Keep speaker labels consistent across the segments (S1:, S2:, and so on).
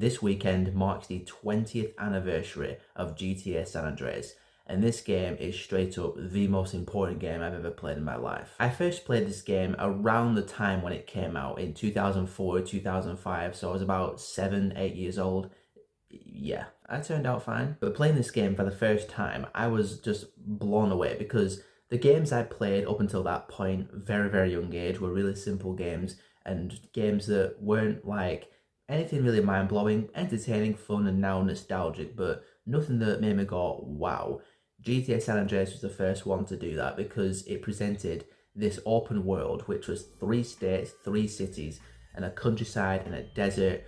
S1: This weekend marks the 20th anniversary of GTA San Andreas, and this game is straight up the most important game I've ever played in my life. I first played this game around the time when it came out in 2004, 2005, so I was about 7, 8 years old. Yeah, I turned out fine. But playing this game for the first time, I was just blown away because the games I played up until that point, very young age, were really simple games and games that weren't like anything really mind-blowing, entertaining, fun, and now nostalgic, but nothing that made me go, wow. GTA San Andreas was the first one to do that because it presented this open world, which was 3 states, 3 cities, and a countryside and a desert,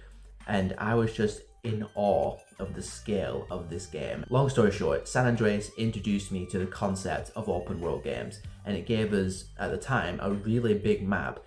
S1: and I was just in awe of the scale of this game. Long story short, San Andreas introduced me to the concept of open world games, and it gave us, at the time, a really big map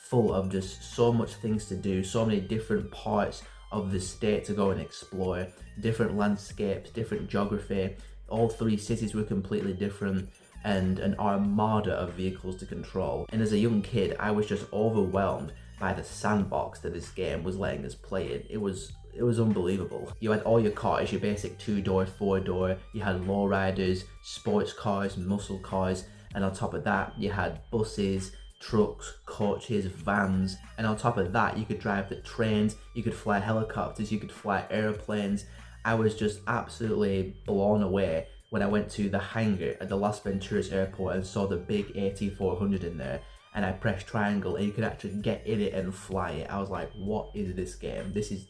S1: full of just so much things to do, so many different parts of the state to go and explore, different landscapes, different geography. All 3 cities were completely different, and an armada of vehicles to control. And as a young kid, I was just overwhelmed by the sandbox that this game was letting us play in. It was unbelievable. You had all your cars, your basic 2-door, 4-door, you had lowriders, sports cars, muscle cars, and on top of that, you had buses, trucks, coaches, vans, and on top of that, you could drive the trains, you could fly helicopters, you could fly airplanes. I was just absolutely blown away when I went to the hangar at the Las Venturas airport and saw the big AT400 in there, and I pressed triangle and you could actually get in it and fly it. I was like, what is this game? This is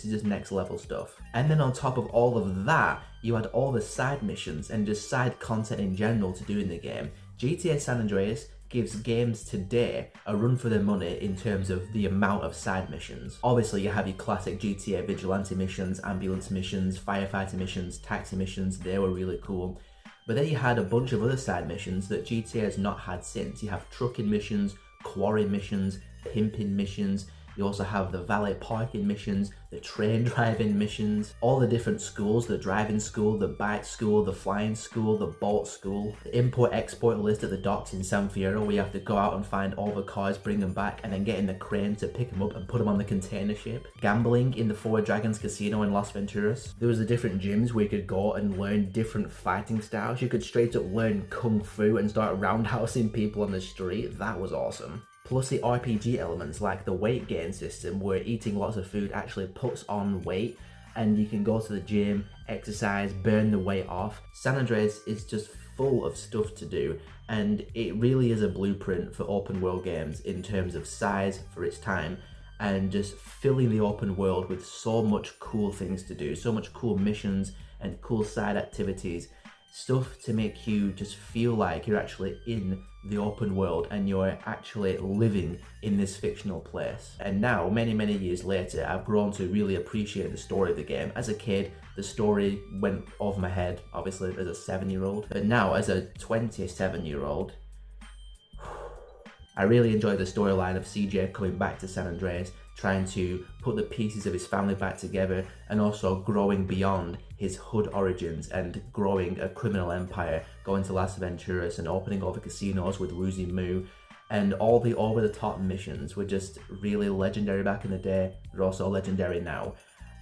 S1: just next level stuff. And then on top of all of that, you had all the side missions and just side content in general to do in the game. GTA San Andreas gives games today a run for their money in terms of the amount of side missions. Obviously, you have your classic GTA vigilante missions, ambulance missions, firefighter missions, taxi missions. They were really cool. But then you had a bunch of other side missions that GTA has not had since. You have trucking missions, quarry missions, pimping missions. You also have the valet parking missions, the train driving missions, all the different schools, the driving school, the bike school, the flying school, the boat school, the import-export list at the docks in San Fierro where you have to go out and find all the cars, bring them back, and then get in the crane to pick them up and put them on the container ship. Gambling in the Four Dragons Casino in Las Venturas. There was the different gyms where you could go and learn different fighting styles. You could straight up learn Kung Fu and start roundhousing people on the street. That was awesome. Plus the RPG elements like the weight gain system where eating lots of food actually puts on weight and you can go to the gym, exercise, burn the weight off. San Andreas is just full of stuff to do and it really is a blueprint for open world games in terms of size for its time and just filling the open world with so much cool things to do, so much cool missions and cool side activities. Stuff to make you just feel like you're actually in the open world and you're actually living in this fictional place. And now, many years later, I've grown to really appreciate the story of the game. As a kid, the story went over my head, obviously, as a 7-year-old. But now, as a 27-year-old, I really enjoy the storyline of CJ coming back to San Andreas, trying to put the pieces of his family back together and also growing beyond his hood origins and growing a criminal empire, going to Las Venturas and opening all the casinos with Woozy Moo. And all the over-the-top missions were just really legendary back in the day. They're also legendary now.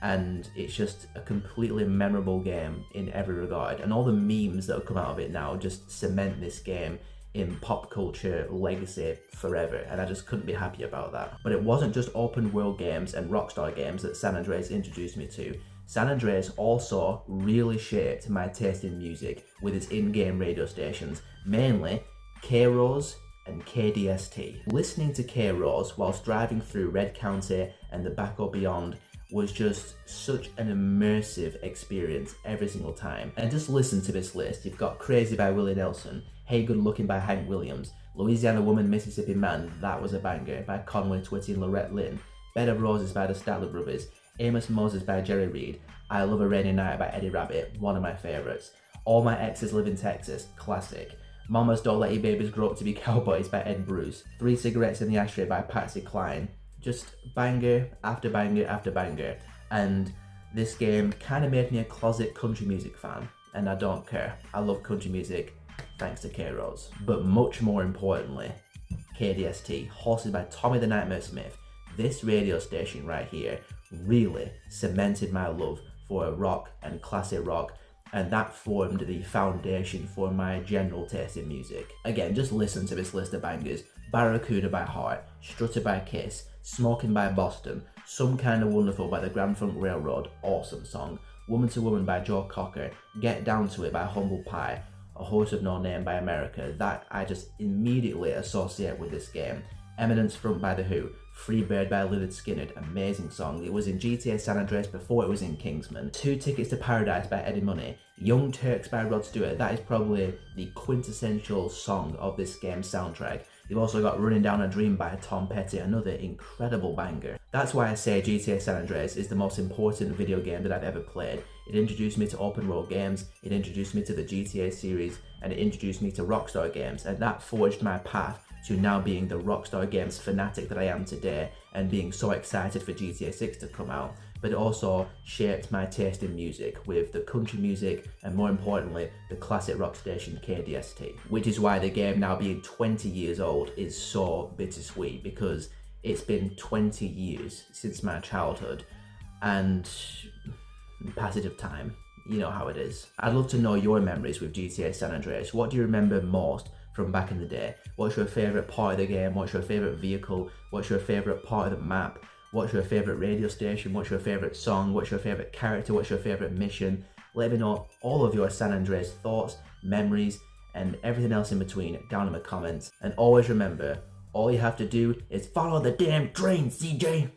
S1: And it's just a completely memorable game in every regard. And all the memes that have come out of it now just cement this game in pop culture legacy forever, and I just couldn't be happy about that. But it wasn't just open world games and Rockstar games that San Andreas introduced me to. San Andreas also really shaped my taste in music with its in-game radio stations, mainly K-Rose and KDST. Listening to K-Rose whilst driving through Red County and the Back or Beyond was just such an immersive experience every single time. And just listen to this list. You've got Crazy by Willie Nelson, Hey Good Looking by Hank Williams, Louisiana Woman, Mississippi Man, that was a banger, by Conway Twitty and Lorette Lynn, Bed of Roses by the Statler Brothers, Amos Moses by Jerry Reed, I Love a Rainy Night by Eddie Rabbit, one of my favourites, All My Exes Live in Texas, classic, Mamas Don't Let Your Babies Grow Up to Be Cowboys by Ed Bruce, 3 Cigarettes in the Ashtray by Patsy Cline, just banger after banger after banger. And this game kind of made me a closet country music fan, and I don't care. I love country music thanks to K-Rose. But much more importantly, KDST, hosted by Tommy the Nightmare Smith. This radio station right here really cemented my love for rock and classic rock, and that formed the foundation for my general taste in music. Again, just listen to this list of bangers: Barracuda by Heart, Strutter by Kiss, Smoking by Boston, Some Kind of Wonderful by the Grand Funk Railroad, awesome song, Woman to Woman by Joe Cocker, Get Down to It by Humble Pie, A Horse of No Name by America, that I just immediately associate with this game. Eminence Front by The Who, Free Bird by Lynyrd Skynyrd, amazing song. It was in GTA San Andreas before it was in Kingsman. Two Tickets to Paradise by Eddie Money, Young Turks by Rod Stewart, that is probably the quintessential song of this game's soundtrack. You've also got Running Down a Dream by Tom Petty, another incredible banger. That's why I say GTA San Andreas is the most important video game that I've ever played. It introduced me to open world games, it introduced me to the GTA series, and it introduced me to Rockstar games, and that forged my path to now being the Rockstar Games fanatic that I am today, and being so excited for GTA 6 to come out. But it also shaped my taste in music with the country music, and more importantly, the classic rock station KDST. Which is why the game, now being 20 years old, is so bittersweet, because it's been 20 years since my childhood, and passage of time, you know how it is. I'd love to know your memories with GTA San Andreas. What do you remember most from back in the day? What's your favourite part of the game? What's your favourite vehicle? What's your favourite part of the map? What's your favourite radio station? What's your favourite song? What's your favourite character? What's your favourite mission? Let me know all of your San Andreas thoughts, memories, and everything else in between down in the comments. And always remember, all you have to do is follow the damn train, CJ!